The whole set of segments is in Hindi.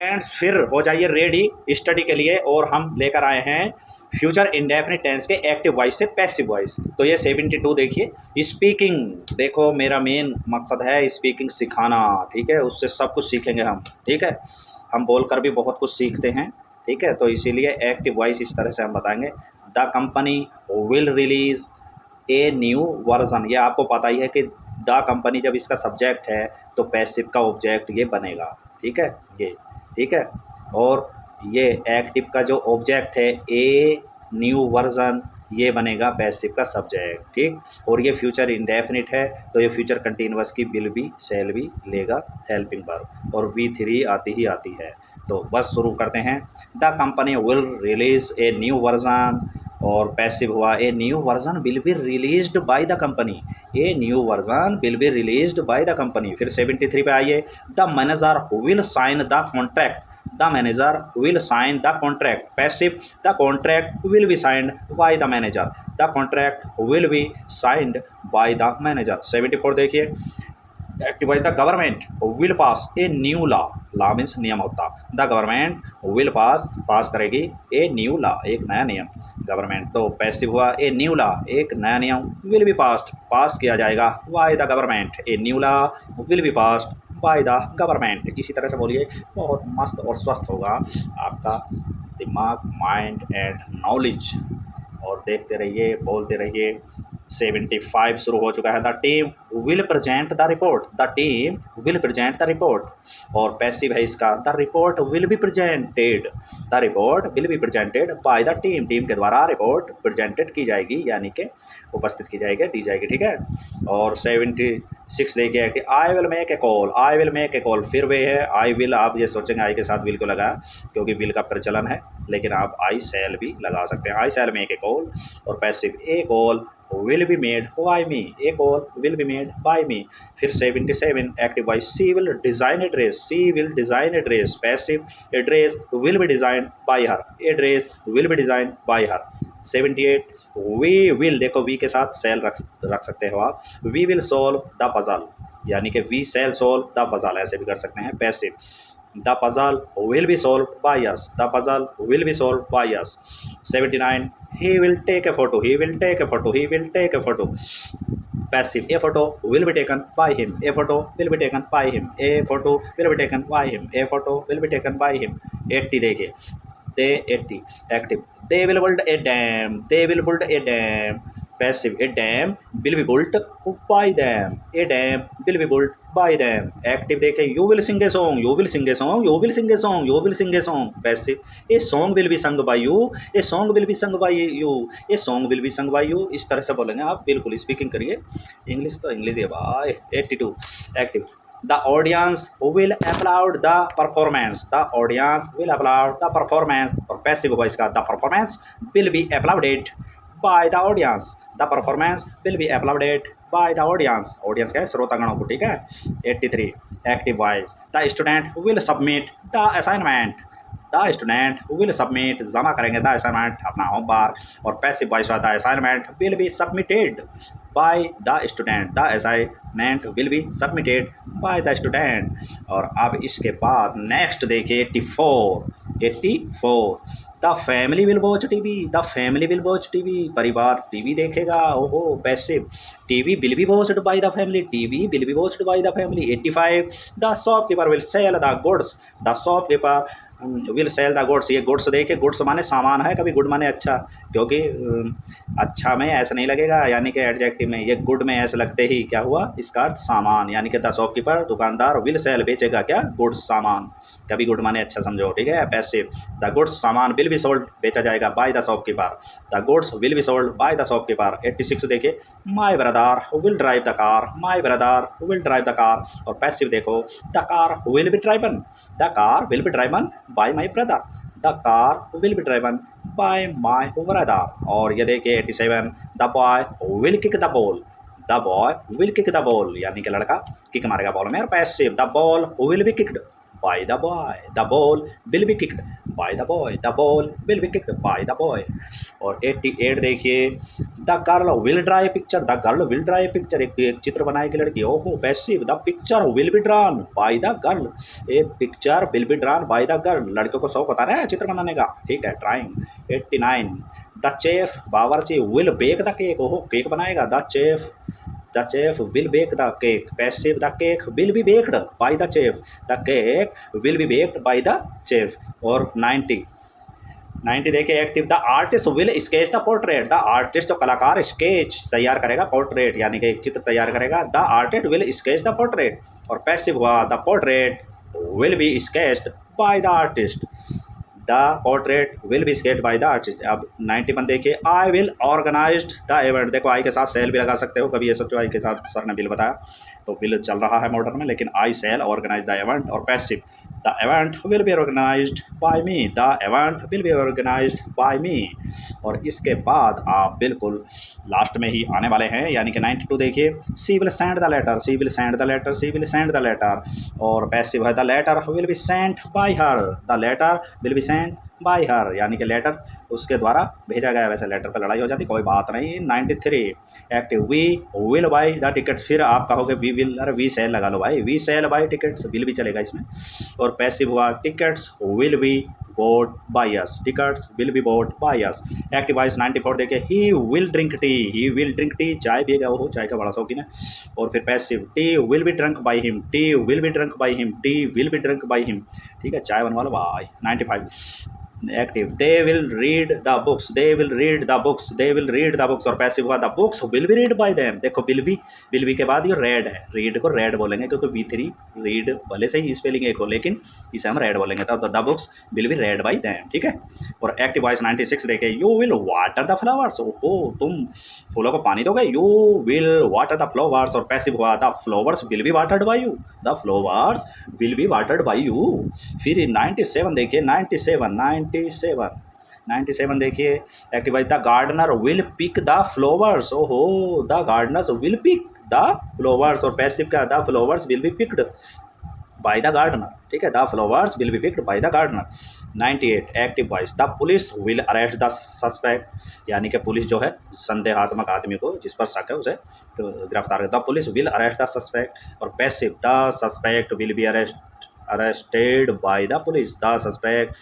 फ्रेंड्स फिर हो जाइए रेडी स्टडी के लिए। और हम लेकर आए हैं फ्यूचर इंडेफिनिट टेंस के एक्टिव वॉइस से पैसिव वॉइस। तो ये 72 देखिए। स्पीकिंग, देखो मेरा मेन मकसद है स्पीकिंग सिखाना, ठीक है। उससे सब कुछ सीखेंगे हम, ठीक है। हम बोलकर भी बहुत कुछ सीखते हैं, ठीक है। तो इसीलिए एक्टिव वॉइस इस तरह से हम बताएंगे। The company will release a new version. ये आपको पता ही है कि द कंपनी जब इसका सब्जेक्ट है तो पैसिव का ऑब्जेक्ट ये बनेगा, ठीक है, ये, ठीक है। और ये एक्टिव का जो ऑब्जेक्ट है ए न्यू वर्जन, ये बनेगा पैसिव का सब्जेक्ट, ठीक। और ये फ्यूचर इंडेफिनिट है तो ये फ्यूचर कंटिन्यूअस की विल भी शैल भी लेगा हेल्पिंग वर्ब, और V3 आती ही आती है। तो बस शुरू करते हैं। The company will release a new version, और पैसिव हुआ a new version will be released by the company. A new version will be released by the company. फिर 73 पे आइए। The manager will sign the contract. The manager will sign the contract. Passive, the contract will be signed by the manager. The contract will be signed by the manager. 74 देखिए। Active by the government will pass a new law. Law means नियम होता। द गवर्नमेंट विल पास करेगी ए न्यू लॉ, एक नया नियम। गवर्नमेंट तो पैसिव हुआ ए न्यू लॉ, एक नया नियम। विल बी पास किया जाएगा by the government. A new law will be passed by the government. इसी तरह से बोलिए, बहुत मस्त और स्वस्थ होगा आपका दिमाग, माइंड एंड नॉलेज। और देखते रहिए, बोलते रहिए। 75 शुरू हो चुका है। The team will present the report. The team will present the report, और पैसिव है इसका। The report will be presented. The report will be presented by the team. Team के द्वारा रिपोर्ट प्रेजेंटेड की जाएगी, यानी कि उपस्थित की जाएगी, दी जाएगी, ठीक है। और 76 देखिए कि I will make a call. I will make a call, फिर वे है आई विल। आप ये सोचेंगे आई के साथ विल को लगाया क्योंकि विल का प्रचलन है, लेकिन आप आई शैल भी लगा सकते हैं। आई शैल मेक ए कॉल, और passive A call will be made by me। A call will be made by me। फिर 77 active voice. She will design a dress. She will design a dress. Passive, a dress will be design by her. A dress will be design by her. 78 we will, देखो वी के साथ सेल रख सकते हो आप। We will solve the puzzle, यानी कि we shall solve the puzzle, ऐसे भी कर सकते हैं। Passive, the puzzle will be solve by us. The puzzle will be solve by us. 79 he will take a photo। he will take a photo। he will take a photo। Passive, a photo will be taken by him। a photo will be taken by him। a photo will be taken by him। a photo will be taken by him। 80 देखिए। they 80 active. they will build a dam। they will build a dam। Passive, a dam will be built by them। a dam will be built by them। Active देखें। you will sing a song। you will sing a song। you will sing a song। you will sing a song। Passive, a song will be sung by you। a song will be sung by you। a song will be sung by you। इस तरह से बोलेंगे आप, बिल्कुल स्पीकिंग करिए। इंग्लिश तो इंग्लिश है भाई। 82 active. The audience will applaud the performance। the audience will applaud the performance। और पैसिव हुआ इसका। the performance will be applauded by the audience। the performance will be applauded by the audience। audience का है श्रोतागणों को, ठीक है। 83 active voice. the student will submit the assignment। The student will submit, जमा करेंगे द असाइनमेंट, अपना होमवर्क। और पैसिव वॉइस हुआ the assignment will be submitted by the student. The assignment will be submitted by the student. और अब इसके बाद नेक्स्ट देखिए 84। The family will watch TV. The family will watch TV, परिवार टीवी देखेगा। ओहो, passive, TV will be watched by the family. TV will be watched by the family. 85 the shopkeeper will sell the goods. The shopkeeper will sell the goods. ये गुड्स देखिए, गुड्स माने सामान है, कभी गुड माने अच्छा, क्योंकि अच्छा में ऐसा नहीं लगेगा, यानी कि एडजेक्टिव में। ये गुड में ऐसे लगते ही क्या हुआ, इसका अर्थ सामान, यानी कि द शॉपकीपर दुकानदार विल सेल बेचेगा क्या, गुड्स सामान, कभी गुड माने अच्छा समझो, ठीक है। पैसिव, द गुड्स सामान विल बी सोल्ड बेचा जाएगा by the shopkeeper. The goods will be sold by the shopkeeper. 86 देखिए। My brother will drive the car. My brother will drive the car. और पैसिव देखो, the car will be driven. The car will be driven by my brother. The car will be driven by my brother. और ये देखिए 87, the boy will kick the ball. The boy will kick the ball, यानी कि लड़का किक मारेगा बॉल में। और passive, the ball will be kicked by the boy। the ball will be kicked by the boy। the ball will be kicked by the boy। और 88 देखिए। The girl will draw a picture, the girl will draw a picture, एक चित्र बनाएगी लड़की। ओहो passive, the picture will be drawn by the girl, A picture will be drawn by the girl, लड़कियों को शौक होता है चित्र बनाने का, ठीक है। ड्राइंग। 89 द चेफ बावर्ची विल बेक द केक, ओहो केक बनाएगा। The chef will bake the cake, passive, the cake will be baked by the chef, the cake will be baked by the chef. और 90 देखिए active, the artist will sketch the portrait, the artist जो कलाकार स्केच तैयार करेगा, पोर्ट्रेट यानी कि एक चित्र तैयार करेगा, the artist will sketch the portrait. और पैसिव हुआ the portrait will be sketched by the artist, the portrait will be sketched by the artist. अब 91 देखिए, I will organized the event, देखो आई के साथ सेल भी लगा सकते हो, कभी ये सोचो आई के साथ सर ने बिल बताया तो बिल चल रहा है मॉडर्न में, लेकिन I shall organise the event. और passive, the event will be organised by me, the event will be organised by me. और इसके बाद आप बिल्कुल लास्ट में ही आने वाले हैं, यानी कि 92 देखिए, she will send the letter, she will send the letter, she will send the letter. और पैसिव है the letter will be sent by her, the letter will be sent by her, यानी कि लेटर उसके द्वारा भेजा गया। वैसे लेटर पर लड़ाई हो जाती, कोई बात नहीं। 93 active, we will buy the ticket, फिर आप कहोगे वी विल, अरे वी सेल लगा लो भाई, we shall buy tickets, will भी चलेगा इसमें। और पैसिव हुआ tickets will be bought by us, tickets will be bought by us. Active voice 94 देखिए, he will drink tea, he will drink tea, चाय पिएगा वो, चाय का बड़ा शौकीन है। और फिर passive, T will be drunk by him, T will be drunk by him, T will be drunk by him, ठीक है, चाय बनवा लो भाई। 95 active, they will read the books, they will read the books, they will read the books. और पैसिव हुआ the books will B read by them, देखो विल बी के बाद ये रेड है, रीड को रेड बोलेंगे क्योंकि V3 रीड भले से ही स्पेलिंग एक हो, लेकिन इसे हम रेड बोलेंगे, तब the books will be read by them, ठीक है। और एक्टिव वॉइस 96 देखे, you will water the flowers, ओहो तुम फूलों को पानी दोगे, you will water the flowers. और पैसिव हुआ the flowers will be watered by you, the flowers will be watered by you. फिर 97 देखिए, 97 देखिए, active the gardener will pick the flowers, ओहो the gardeners will pick the flowers. और पैसिव का the flowers will be picked by the gardener, ठीक है, the flowers will be picked by the gardener. 98 active voice, the police will arrest the suspect, यानी कि पुलिस जो है संदेहात्मक आदमी को जिस पर शक है उसे तो गिरफ्तार, the police will arrest the suspect. और passive, the suspect will be arrested by the police, the suspect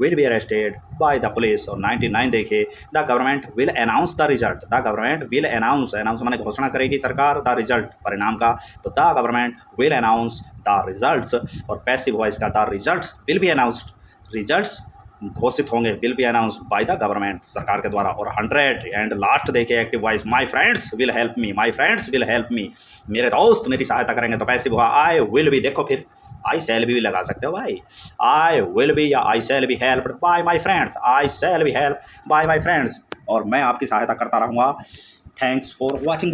will be arrested by the police. और 99 देखिए, the government will announce the result, the government will announce माने घोषणा करेगी सरकार द रिजल्ट, परिणाम का, तो the government will announce the results. और पैसिव वॉइस का the results will be announced, results घोषित होंगे, will B announce by the government, सरकार के द्वारा। और 100 एंड लास्ट देखिए active voice, my friends will help me, my friends will help me, मेरे दोस्त मेरी सहायता करेंगे, तो पैसिव हुआ आई विल बी, देखो फिर आई शैल भी लगा सकते हो भाई, आई विल बी या I shall be helped by my friends, I shall be help by my friends, और मैं आपकी सहायता करता रहूँगा। Thanks for watching.